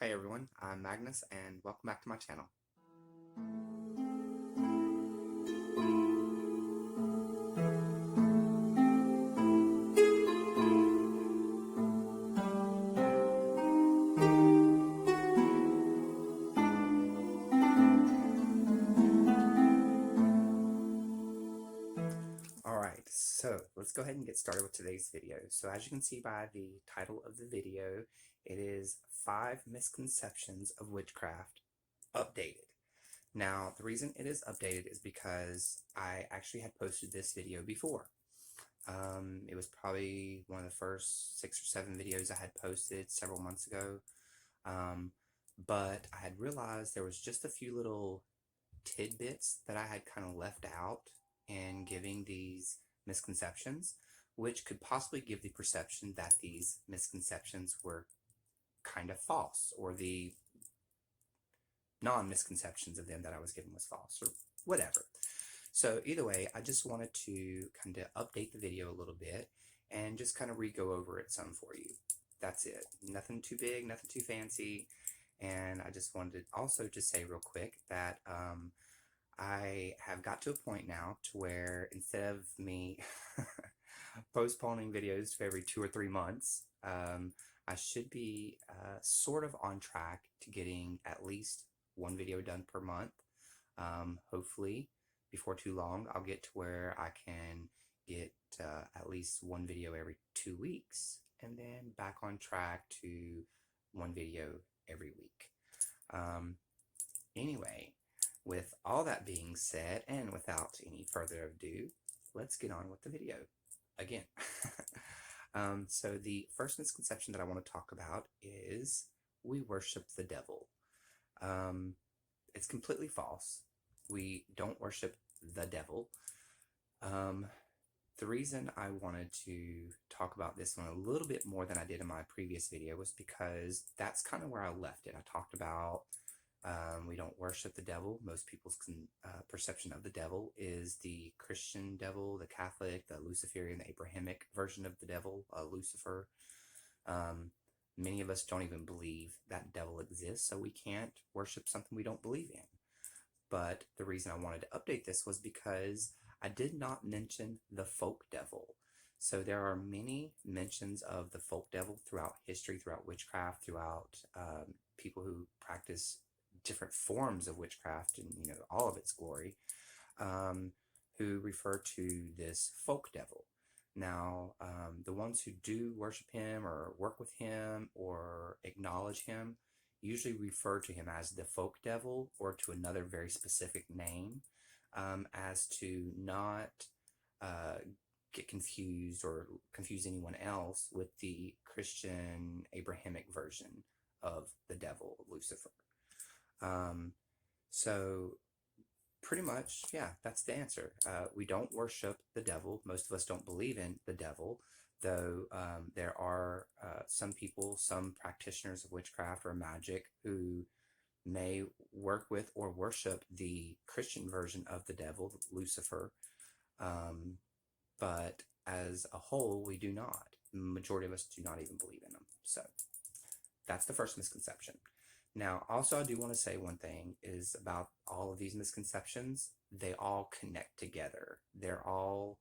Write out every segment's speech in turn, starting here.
Hi everyone, I'm Magnus and welcome back to my channel. Alright, so let's go ahead and get started with today's video. So as you can see by the title of the video, it is 5 Misconceptions of Witchcraft Updated. Now, the reason it is updated is because I actually had posted this video before. It was probably one of the first 6 or 7 videos I had posted several months ago. But I had realized there was just a few little tidbits that I had kind of left out in giving these misconceptions, which could possibly give the perception that these misconceptions were kind of false, or the non-misconceptions of them that I was given was false, or whatever. So either way, I just wanted to kind of update the video a little bit and just kind of re-go over it some for you. That's it. Nothing too big, nothing too fancy. And I just wanted to also just say real quick that I have got to a point now to where instead of me postponing videos to every 2 or 3 months, I should be sort of on track to getting at least one video done per month. Hopefully, before too long, I'll get to where I can get at least one video every 2 weeks, and then back on track to one video every week. Anyway, with all that being said, and without any further ado, let's get on with the video again. So the first misconception that I want to talk about is we worship the devil. It's completely false. We don't worship the devil. The reason I wanted to talk about this one a little bit more than I did in my previous video was because that's kind of where I left it. I talked about we don't worship the devil. Most people's perception of the devil is the Christian devil, the Catholic, the Luciferian, the Abrahamic version of the devil, Lucifer. Many of us don't even believe that devil exists, so we can't worship something we don't believe in. But the reason I wanted to update this was because I did not mention the folk devil. So there are many mentions of the folk devil throughout history, throughout witchcraft, throughout people who practice different forms of witchcraft and all of its glory, who refer to this folk devil. Now, the ones who do worship him or work with him or acknowledge him usually refer to him as the folk devil or to another very specific name, as to not get confused or confuse anyone else with the Christian Abrahamic version of the devil, Lucifer. So pretty much, yeah, that's the answer. We don't worship the devil. Most of us don't believe in the devil, though there are some people, some practitioners of witchcraft or magic who may work with or worship the Christian version of the devil, Lucifer. But as a whole, we do not. The majority of us do not even believe in them. So that's the first misconception. Now, also, I do want to say one thing is about all of these misconceptions, they all connect together. They're all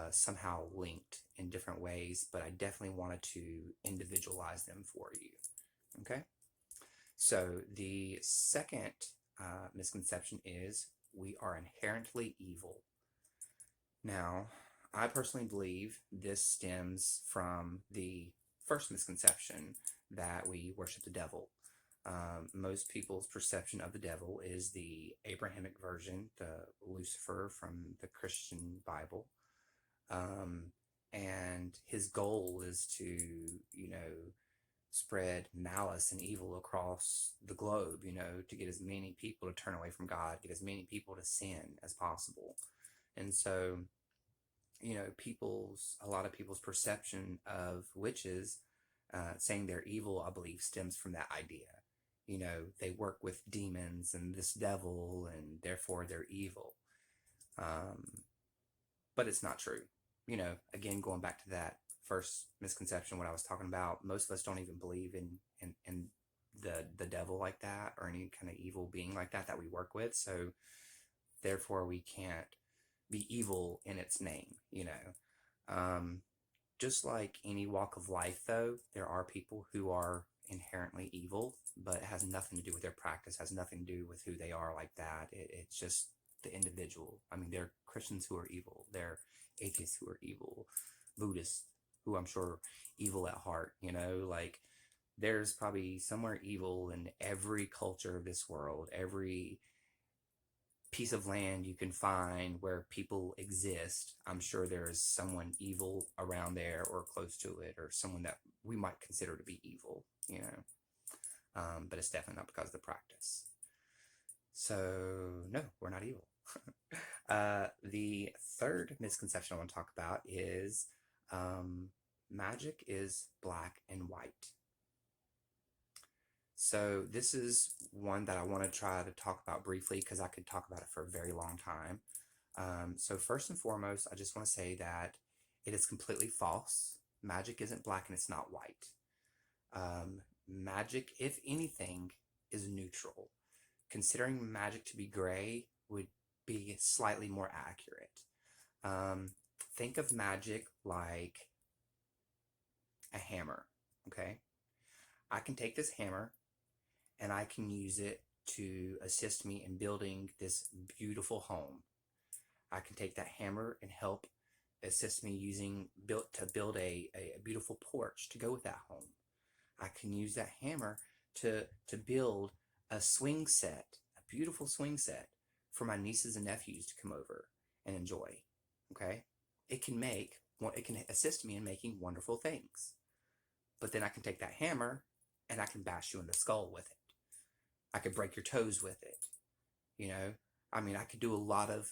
somehow linked in different ways, but I definitely wanted to individualize them for you. Okay? So the second misconception is we are inherently evil. Now, I personally believe this stems from the first misconception that we worship the devil. Most people's perception of the devil is the Abrahamic version, the Lucifer from the Christian Bible. And his goal is to, spread malice and evil across the globe, to get as many people to turn away from God, get as many people to sin as possible. And so, a lot of people's perception of witches, saying they're evil, I believe, stems from that idea. They work with demons and this devil, and therefore they're evil. But it's not true. Again, going back to that first misconception, what I was talking about, most of us don't even believe in the the devil like that, or any kind of evil being like that we work with. So therefore we can't be evil in its name, you know. Just like any walk of life, though, there are people who are inherently evil, but it has nothing to do with their practice, has nothing to do with who they are like that. It's just the individual. I mean, there are Christians who are evil, there are atheists who are evil, Buddhists who I'm sure evil at heart, you know, like there's probably somewhere evil in every culture of this world, every piece of land you can find where people exist. I'm sure there's someone evil around there or close to it, or someone that we might consider to be evil, you know. But it's definitely not because of the practice. So no, we're not evil. The third misconception I want to talk about is magic is black and white. So this is one that I want to try to talk about briefly because I could talk about it for a very long time. So first and foremost, I just want to say that it is completely false. Magic isn't black and it's not white. Magic, if anything, is neutral. Considering magic to be gray would be slightly more accurate. Think of magic like a hammer, okay? I can take this hammer and I can use it to assist me in building this beautiful home. I can take that hammer and help assist me to build a beautiful porch to go with that home. I can use that hammer to build a swing set, a beautiful swing set for my nieces and nephews to come over and enjoy. Okay? It can assist me in making wonderful things. But then I can take that hammer and I can bash you in the skull with it. I could break your toes with it. You know, I mean, I could do a lot of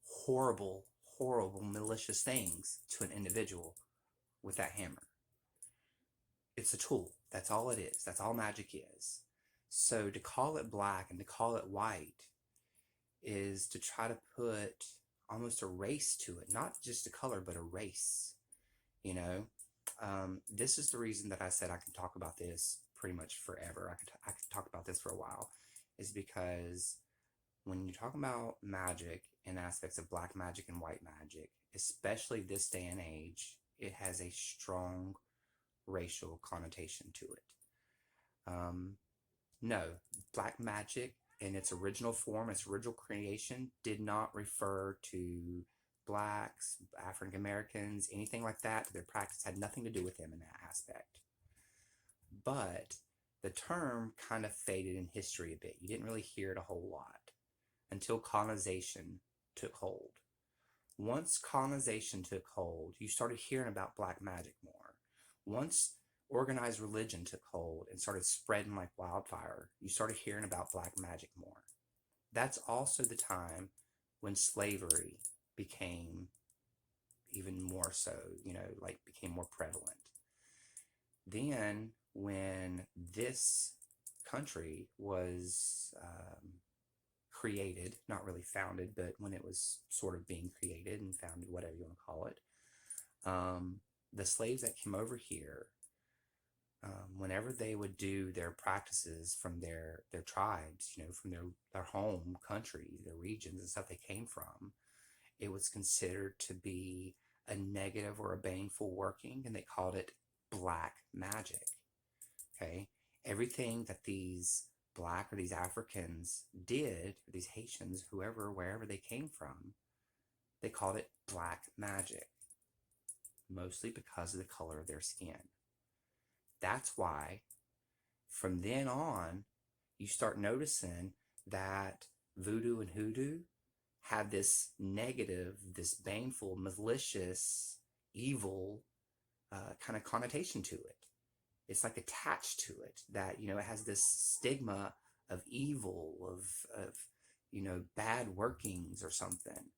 horrible, horrible, malicious things to an individual with that hammer. It's a tool. That's all it is. That's all magic is. So to call it black and to call it white is to try to put almost a race to it, not just a color, but a race. You know, this is the reason that I said I can talk about this pretty much forever. I could talk about this for a while, is because when you talk about magic and aspects of black magic and white magic, especially this day and age, it has a strong racial connotation to it. No, black magic in its original form, its original creation, did not refer to blacks, African Americans, anything like that. Their practice had nothing to do with them in that aspect. But the term kind of faded in history a bit. You didn't really hear it a whole lot until colonization took hold. Once colonization took hold, you started hearing about black magic more. Once organized religion took hold and started spreading like wildfire, you started hearing about black magic more. That's also the time when slavery became even more so, you know, like became more prevalent. Then when this country was created, not really founded, but when it was sort of being created and founded, whatever you want to call it, the slaves that came over here, whenever they would do their practices from their tribes, you know, from their home countries, their regions and stuff they came from, it was considered to be a negative or a baneful working, and they called it black magic. Okay, everything that these black or these Africans did, or these Haitians, whoever, wherever they came from, they called it black magic, mostly because of the color of their skin. That's why from then on, you start noticing that voodoo and hoodoo have this negative, this baneful, malicious, evil kind of connotation to it. It's like attached to it, that, you know, it has this stigma of evil, of you know, bad workings or something.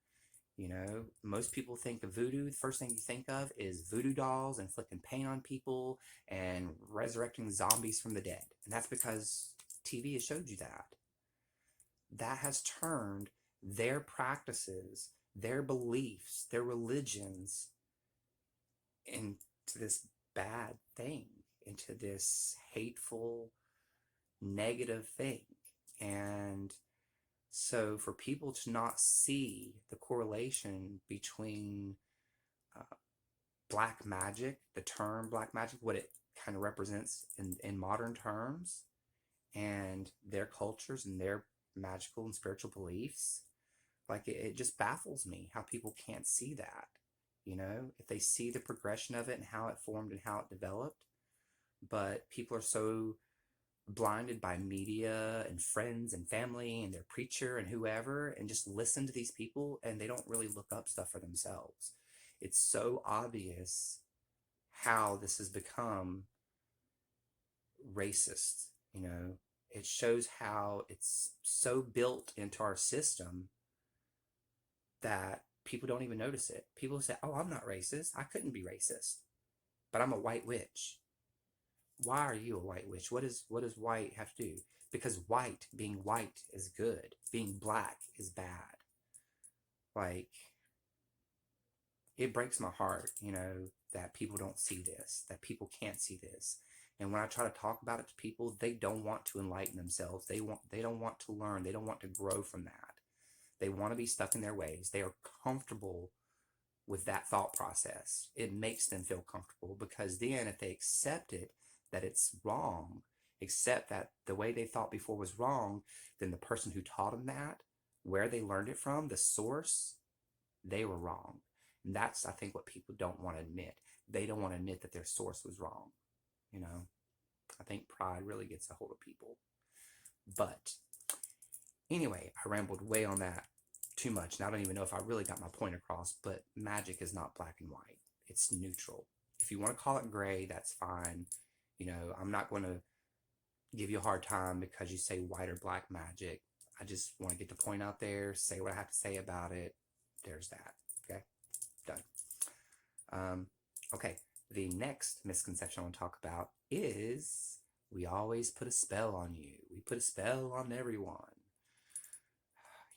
You know, most people think of voodoo. The first thing you think of is voodoo dolls inflicting pain on people and resurrecting zombies from the dead. And that's because TV has showed you that. That has turned their practices, their beliefs, their religions into this bad thing, into this hateful, negative thing. And so for people to not see the correlation between uh, black magic, the term black magic, what it kind of represents in modern terms, and their cultures and their magical and spiritual beliefs, like it just baffles me how people can't see that. You know, if they see the progression of it and how it formed and how it developed, but people are so blinded by media and friends and family and their preacher and whoever, and just listen to these people, and they don't really look up stuff for themselves. It's so obvious how this has become racist. You know, it shows how it's so built into our system that people don't even notice it. People say, oh, I'm not racist, I couldn't be racist, but I'm a white witch. Why are you a white witch? What does white have to do? Because being white is good, being black is bad. Like, it breaks my heart, you know, that people don't see this, that people can't see this. And when I try to talk about it to people, they don't want to enlighten themselves. They don't want to learn. They don't want to grow from that. They want to be stuck in their ways. They are comfortable with that thought process. It makes them feel comfortable, because then if they accept it, that it's wrong, accept that the way they thought before was wrong, then the person who taught them that, where they learned it from, the source, they were wrong. And that's, I think, what people don't want to admit. They don't want to admit that their source was wrong. You know, I think pride really gets a hold of people. But anyway, I rambled way on that too much, and I don't even know if I really got my point across, but magic is not black and white. It's neutral. If you want to call it gray, that's fine. You know, I'm not going to give you a hard time because you say white or black magic. I just want to get the point out there, say what I have to say about it. There's that. Okay, done. Okay, the next misconception I want to talk about is we always put a spell on you. We put a spell on everyone.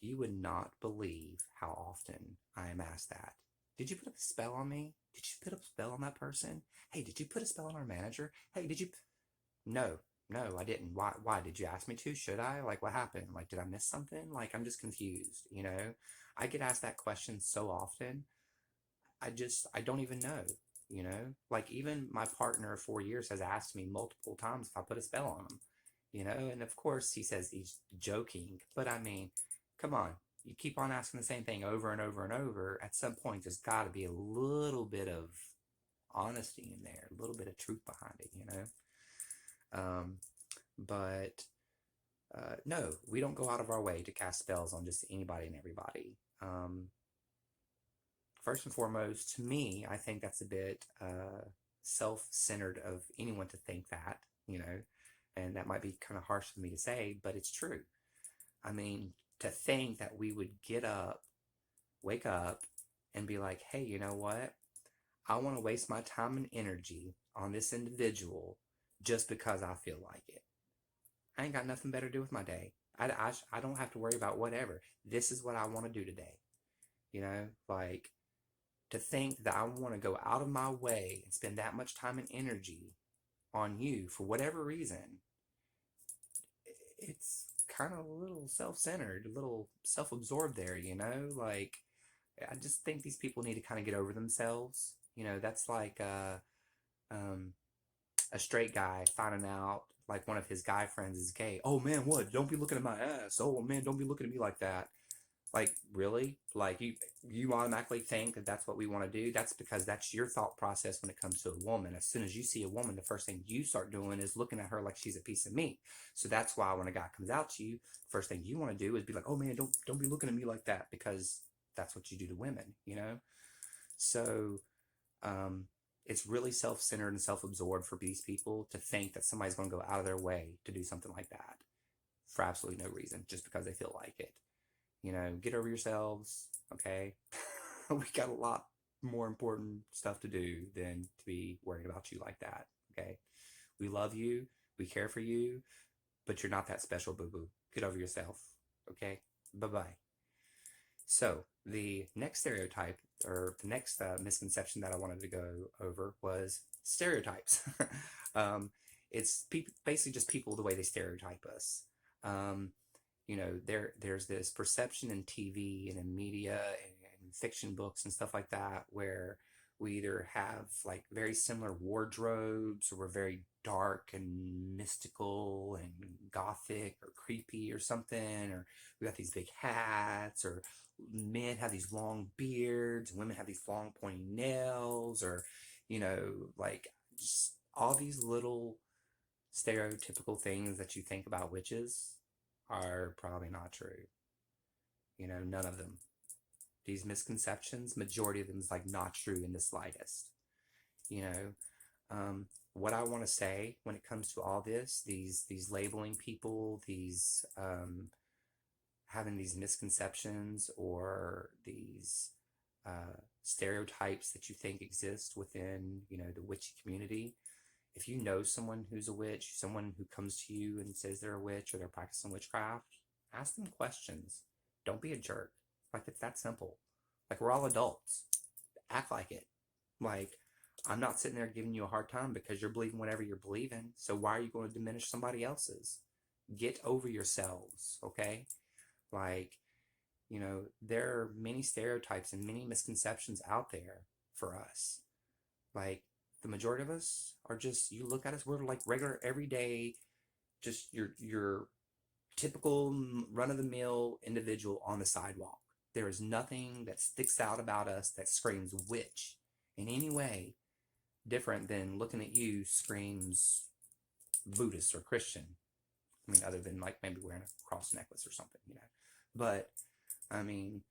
You would not believe how often I am asked that. Did you put a spell on me? Did you put a spell on that person? Hey, did you put a spell on our manager? Hey, did you? No, no, I didn't. Why? Did you ask me to? Should I? Like, what happened? Like, did I miss something? Like, I'm just confused, you know? I get asked that question so often. I don't even know, you know? Like, even my partner of 4 years has asked me multiple times if I put a spell on him, you know? And of course, he says he's joking, but I mean, come on. You keep on asking the same thing over and over and over. At some point, there's got to be a little bit of honesty in there, a little bit of truth behind it, you know? Um, but no, we don't go out of our way to cast spells on just anybody and everybody. First and foremost, to me, I think that's a bit self-centered of anyone to think that, you know, and that might be kind of harsh for me to say, but it's true. I mean, to think that we would get up, wake up, and be like, hey, you know what? I want to waste my time and energy on this individual just because I feel like it. I ain't got nothing better to do with my day. I don't have to worry about whatever. This is what I want to do today. You know, like, to think that I want to go out of my way and spend that much time and energy on you for whatever reason, it's kind of a little self-centered, a little self-absorbed there, you know? Like, I just think these people need to kind of get over themselves. You know, that's like um, a straight guy finding out like one of his guy friends is gay. Oh man, what? Don't be looking at my ass. Oh man, don't be looking at me like that. Like, really? Like, you automatically think that that's what we want to do? That's because that's your thought process when it comes to a woman. As soon as you see a woman, the first thing you start doing is looking at her like she's a piece of meat. So that's why when a guy comes out to you, the first thing you want to do is be like, oh man, don't be looking at me like that, because that's what you do to women, you know? So it's really self-centered and self-absorbed for these people to think that somebody's going to go out of their way to do something like that for absolutely no reason, just because they feel like it. You know, get over yourselves, okay? We got a lot more important stuff to do than to be worried about you like that, okay? We love you, we care for you, but you're not that special, boo-boo. Get over yourself, okay? Bye-bye. So the next stereotype, or the next misconception that I wanted to go over was stereotypes. um, it's basically just people the way they stereotype us. Um, there's this perception in TV and in media and fiction books and stuff like that where we either have like very similar wardrobes, or we're very dark and mystical and gothic or creepy or something, or we got these big hats, or men have these long beards, women have these long pointy nails, or like just all these little stereotypical things that you think about witches are probably not true. None of them. These misconceptions, majority of them is like not true in the slightest. You know, what I want to say when it comes to all this, these labeling people, these having these misconceptions or these stereotypes that you think exist within the witchy community. If you know someone who's a witch, someone who comes to you and says they're a witch or they're practicing witchcraft, ask them questions. Don't be a jerk. Like, it's that simple. Like, we're all adults. Act like it. Like, I'm not sitting there giving you a hard time because you're believing whatever you're believing. So why are you going to diminish somebody else's? Get over yourselves, okay? Like, there are many stereotypes and many misconceptions out there for us. Like, the majority of us are just, you look at us, we're like regular, everyday, just your typical run-of-the-mill individual on the sidewalk. There is nothing that sticks out about us that screams witch in any way different than looking at you screams Buddhist or Christian. I mean, other than like maybe wearing a cross necklace or something, But I mean,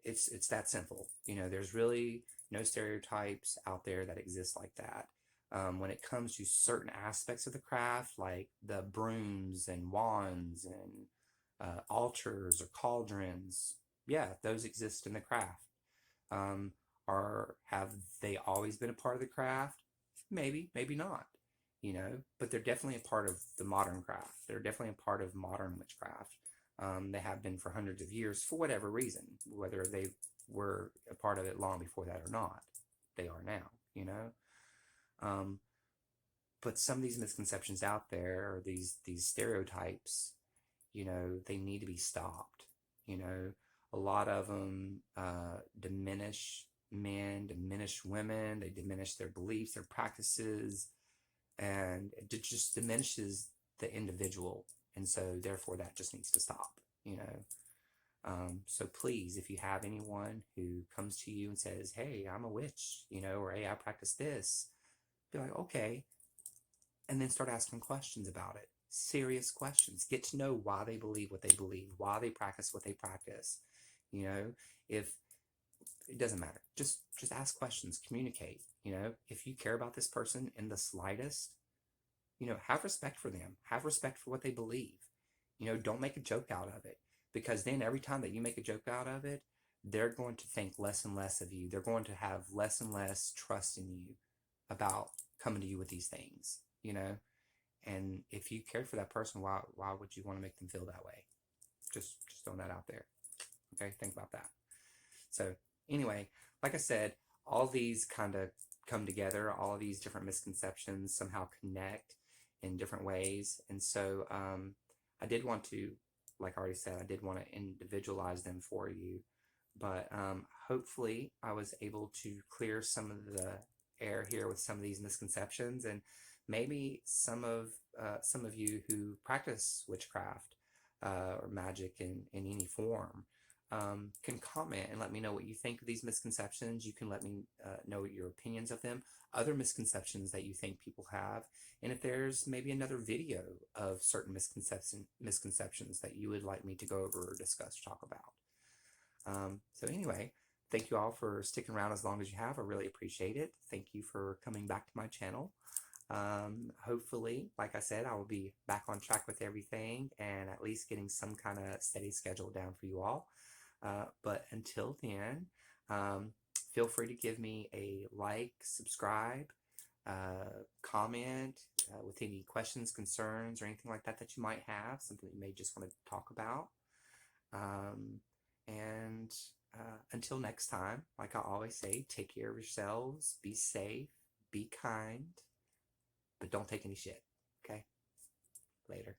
it's that simple. There's really no stereotypes out there that exist like that. When it comes to certain aspects of the craft, like the brooms and wands and altars or cauldrons, yeah, those exist in the craft. Or have they always been a part of the craft? Maybe, maybe not. But they're definitely a part of the modern craft. They're definitely a part of modern witchcraft. They have been for hundreds of years for whatever reason, whether they were a part of it long before that or not. They are now, but some of these misconceptions out there, or these stereotypes, they need to be stopped. A lot of them diminish men, diminish women, they diminish their beliefs, their practices, and it just diminishes the individual. And so therefore that just needs to stop. So please, if you have anyone who comes to you and says, hey, I'm a witch, or hey, I practice this, be like, okay. And then start asking questions about it. Serious questions. Get to know why they believe what they believe, why they practice what they practice. If it doesn't matter, just ask questions, communicate. If you care about this person in the slightest, have respect for them, have respect for what they believe. Don't make a joke out of it, because then every time that you make a joke out of it, they're going to think less and less of you. They're going to have less and less trust in you about coming to you with these things. And if you care for that person, why would you want to make them feel that way? Just throwing that out there. Okay, think about that. So anyway, like I said, all these kind of come together. All of these different misconceptions somehow connect in different ways. And so I did want to, like I already said, I did want to individualize them for you. But hopefully I was able to clear some of the air here with some of these misconceptions, and maybe some of you who practice witchcraft or magic in any form can comment and let me know what you think of these misconceptions. You can let me know your opinions of them, other misconceptions that you think people have, and if there's maybe another video of certain misconceptions that you would like me to go over or discuss or talk about. So anyway, thank you all for sticking around as long as you have. I really appreciate it. Thank you for coming back to my channel. Hopefully, like I said, I will be back on track with everything and at least getting some kind of steady schedule down for you all. But until then, feel free to give me a like, subscribe, comment with any questions, concerns, or anything like that that you might have, something that you may just want to talk about. And until next time, like I always say, take care of yourselves, be safe, be kind, but don't take any shit. Okay? Later.